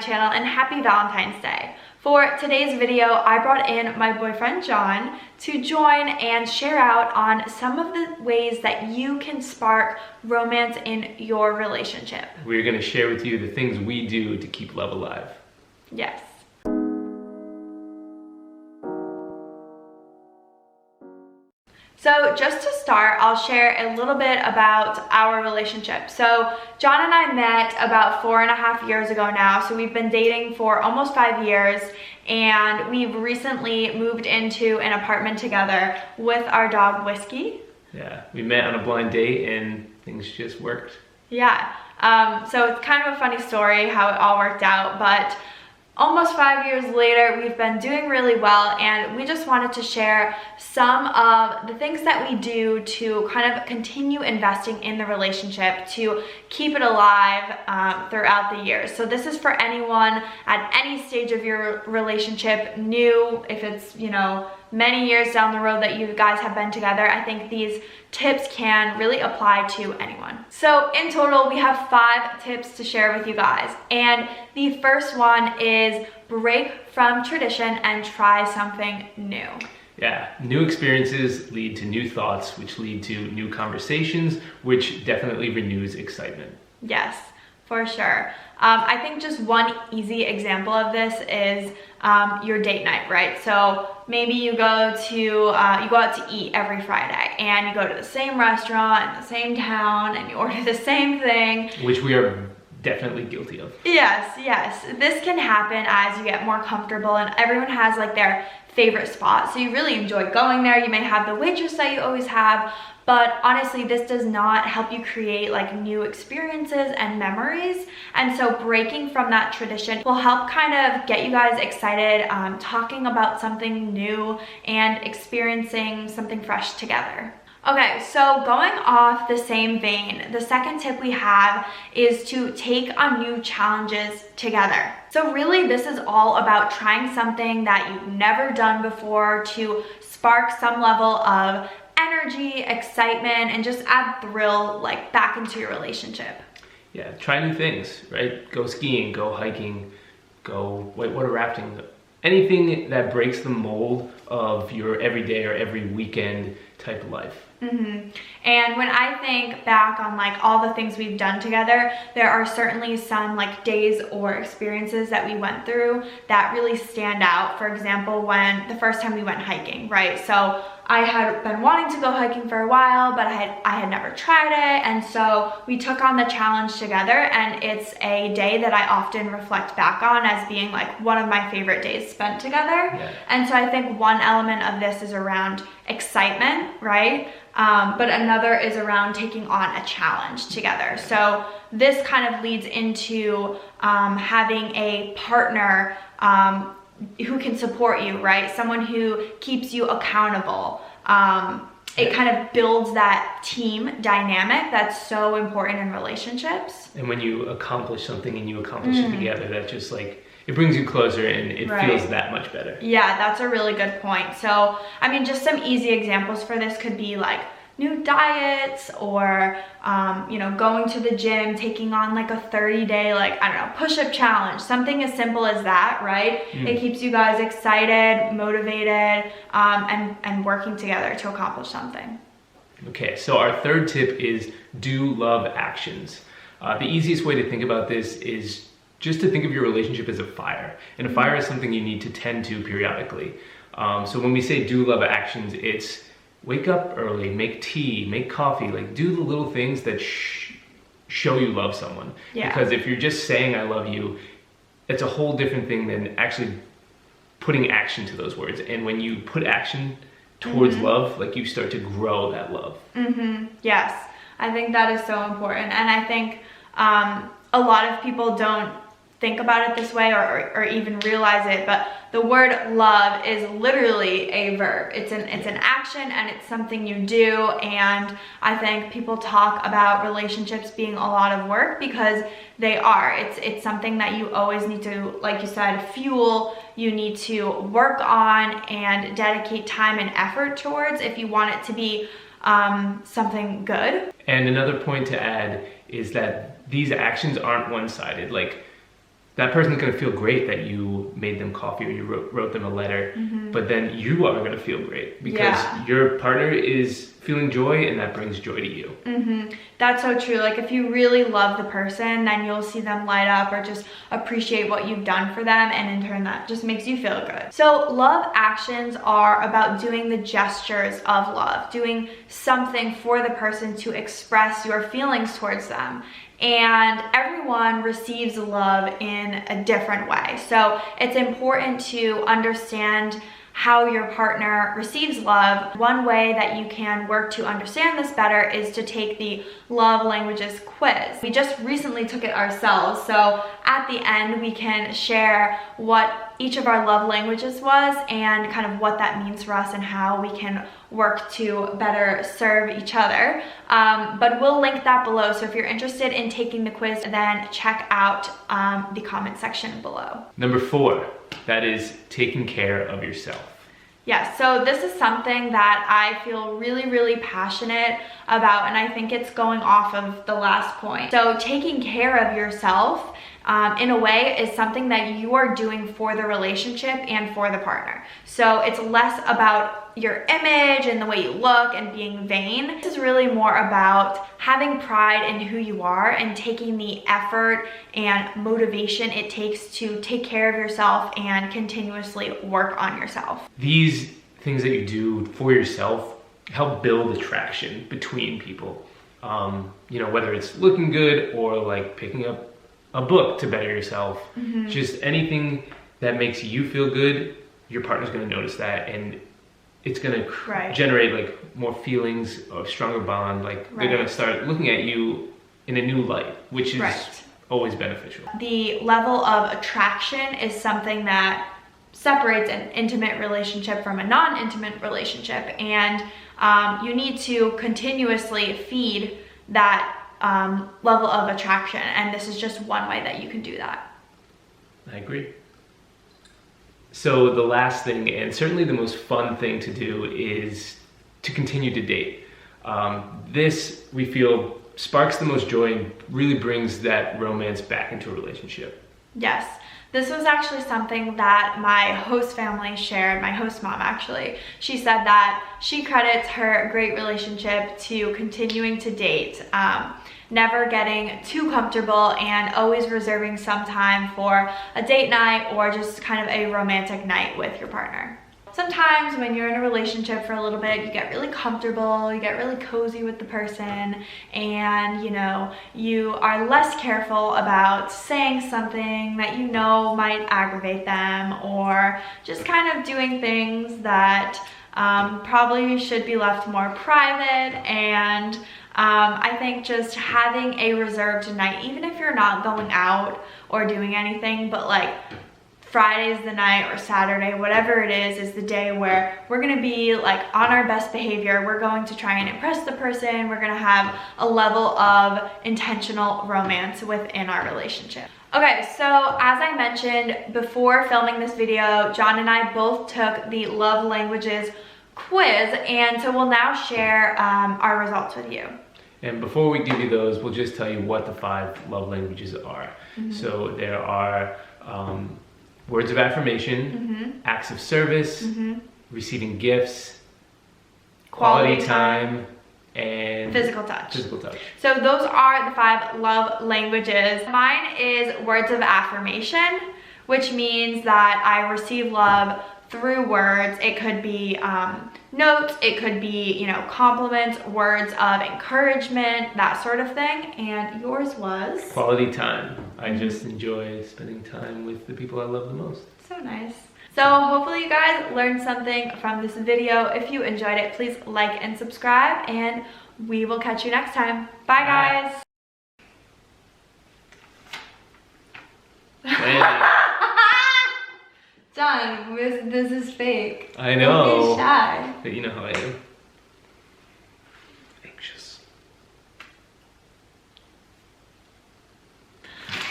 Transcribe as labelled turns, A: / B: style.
A: channel, and happy Valentine's Day. For today's video, I brought in my boyfriend John to join and share out on some of the ways that you can spark romance in your relationship.
B: We're going to share with you the things we do to keep love alive.
A: Yes. So just to start, I'll share a little bit about our relationship. So John and I met about 4.5 years ago now. So we've been dating for almost 5 years, and we've recently moved into an apartment together with our dog Whiskey.
B: Yeah, we met on a blind date and things just worked.
A: Yeah, so it's kind of a funny story how it all worked out, but almost 5 years later, we've been doing really well, and we just wanted to share some of the things that we do to kind of continue investing in the relationship to keep it alive throughout the years. So this is for anyone at any stage of your relationship, new, if it's, you know, many years down the road that you guys have been together. I think these tips can really apply to anyone. So in total, we have 5 tips to share with you guys. And the first one is break from tradition and try something new.
B: Yeah, new experiences lead to new thoughts, which lead to new conversations, which definitely renews excitement.
A: Yes, for sure. I think just one easy example of this is your date night, right? So maybe you go out to eat every Friday, and you go to the same restaurant in the same town, and you order the same thing.
B: Which we are definitely guilty of.
A: Yes, yes. This can happen as you get more comfortable, and everyone has like their favorite spot. So you really enjoy going there. You may have the waitress that you always have, but honestly, this does not help you create like new experiences and memories. And so breaking from that tradition will help kind of get you guys excited, talking about something new and experiencing something fresh together. Okay, so going off the same vein, the second tip we have is to take on new challenges together. So really, this is all about trying something that you've never done before to spark some level of energy, excitement, and just add thrill like back into your relationship.
B: Yeah, try new things, right? Go skiing, go hiking, go whitewater rafting. Anything that breaks the mold of your everyday or every weekend type of life.
A: Mm-hmm. And when I think back on like all the things we've done together, there are certainly some like days or experiences that we went through that really stand out. For example, when the first time we went hiking, right? So I had been wanting to go hiking for a while, but I had never tried it. And so we took on the challenge together, and it's a day that I often reflect back on as being like one of my favorite days spent together. Yeah. And so I think one element of this is around excitement, right? But another is around taking on a challenge together. So this kind of leads into having a partner who can support you, right? Someone who keeps you accountable. It kind of builds that team dynamic that's so important in relationships.
B: And when you accomplish something and you accomplish it together, that just like, it brings you closer, and it feels that much better. Yeah,
A: that's a really good point. So, I mean, just some easy examples for this could be like new diets, or, you know, going to the gym, taking on like a 30-day, like, I don't know, push-up challenge, something as simple as that, right? It keeps you guys excited, motivated, and working together to accomplish something.
B: Okay, so our third tip is do love actions. The easiest way to think about this is just to think of your relationship as a fire. And a fire is something you need to tend to periodically. So when we say do love actions, it's wake up early, make tea, make coffee, like do the little things that show you love someone. Yeah. Because if you're just saying I love you, it's a whole different thing than actually putting action to those words. And when you put action towards love, like you start to grow that love.
A: Yes, I think that is so important. And I think a lot of people don't think about it this way or even realize it, but the word love is literally a verb. It's an action, and it's something you do. And I think people talk about relationships being a lot of work, because they are. It's something that you always need to, like you said, fuel. You need to work on and dedicate time and effort towards if you want it to be something good.
B: And another point to add is that these actions aren't one-sided. Like, that person's going to feel great that you made them coffee or you wrote them a letter, but then you are going to feel great because your partner is feeling joy and that brings joy to you.
A: That's so true. Like if you really love the person, then you'll see them light up or just appreciate what you've done for them, and in turn that just makes you feel good. So love actions are about doing the gestures of love, doing something for the person to express your feelings towards them. And everyone receives love in a different way. So it's important to understand how your partner receives love. One way that you can work to understand this better is to take the love languages quiz. We just recently took it ourselves, so at the end we can share what each of our love languages was and kind of what that means for us and how we can work to better serve each other. But we'll link that below, so if you're interested in taking the quiz, then check out the comment section below.
B: Number 4, that is taking care of yourself.
A: Yeah, so this is something that I feel really, really passionate about, and I think it's going off of the last point. So taking care of yourself in a way is something that you are doing for the relationship and for the partner. So it's less about your image and the way you look and being vain. This is really more about having pride in who you are and taking the effort and motivation it takes to take care of yourself and continuously work on yourself.
B: These things that you do for yourself help build attraction between people. You know, whether it's looking good or like picking up a book to better yourself, just anything that makes you feel good, your partner's gonna notice that, and it's gonna generate like more feelings of stronger bond. Like they're gonna start looking at you in a new light, which is always beneficial.
A: The level of attraction is something that separates an intimate relationship from a non-intimate relationship, and you need to continuously feed that level of attraction, and this is just one way that you can do that.
B: I agree. So the last thing, and certainly the most fun thing to do, is to continue to date. This, we feel, sparks the most joy and really brings that romance back into a relationship.
A: Yes. This was actually something that my host family shared, my host mom actually. She said that she credits her great relationship to continuing to date, never getting too comfortable, and always reserving some time for a date night or just kind of a romantic night with your partner. Sometimes when you're in a relationship for a little bit, you get really comfortable, you get really cozy with the person, and you know, you are less careful about saying something that you know might aggravate them, or just kind of doing things that probably should be left more private. And I think just having a reserved night, even if you're not going out or doing anything, but like Friday's the night or Saturday, whatever it is the day where we're gonna be like on our best behavior. We're going to try and impress the person. We're gonna have a level of intentional romance within our relationship. Okay, so as I mentioned before filming this video, John and I both took the love languages quiz, and so we'll now share our results with you.
B: And before we give you those, we'll just tell you what the 5 love languages are. So there are words of affirmation, acts of service, receiving gifts, quality time, and
A: physical touch. So those are the 5 love languages. Mine is words of affirmation, which means that I receive love through words. It could be notes, it could be, you know, compliments, words of encouragement, that sort of thing. And yours was?
B: Quality time. I just enjoy spending time with the people I love the most.
A: So nice. So hopefully you guys learned something from this video. If you enjoyed it, please like and subscribe, and we will catch you next time. Bye, guys. John, this is fake.
B: I know.
A: Don't be shy.
B: But you know how I am.